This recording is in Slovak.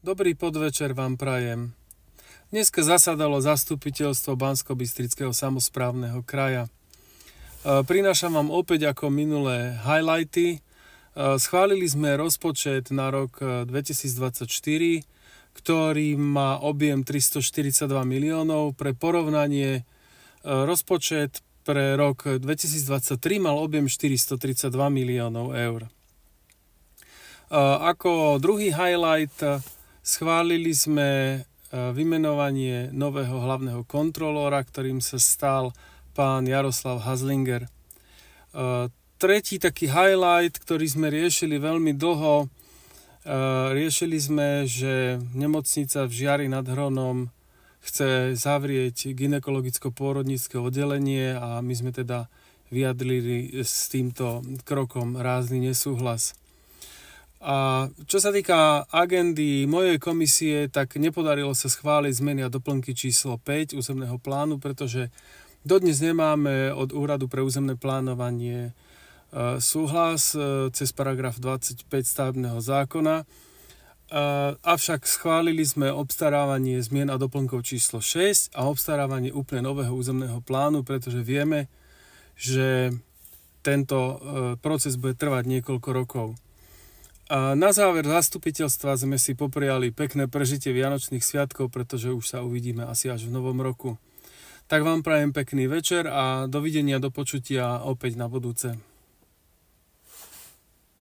Dobrý podvečer vám prajem. Dneska zasadalo zastupiteľstvo Banskobystrického samosprávneho kraja. Prinášam vám opäť ako minulé highlighty. Schválili sme rozpočet na rok 2024, ktorý má objem 342 miliónov. Pre porovnanie rozpočet pre rok 2023 mal objem 432 miliónov eur. Ako druhý highlight schválili sme vymenovanie nového hlavného kontrolóra, ktorým sa stal pán Jaroslav Hazlinger. Tretí taký highlight, ktorý sme riešili veľmi dlho, riešili sme, že nemocnica v Žiari nad Hronom chce zavrieť gynekologicko-pôrodnícke oddelenie a my sme teda vyjadrili s týmto krokom rázny nesúhlas. A čo sa týka agendy mojej komisie, tak nepodarilo sa schváliť zmeny a doplnky číslo 5 územného plánu, pretože dodnes nemáme od Úradu pre územné plánovanie súhlas cez paragraf 25 stavebného zákona. Avšak schválili sme obstarávanie zmien a doplnkov číslo 6 a obstarávanie úplne nového územného plánu, pretože vieme, že tento proces bude trvať niekoľko rokov. A na záver zastupiteľstva sme si popriali pekné prežitie Vianočných sviatkov, pretože už sa uvidíme asi až v novom roku. Tak vám prajem pekný večer a dovidenia, do počutia opäť na budúce.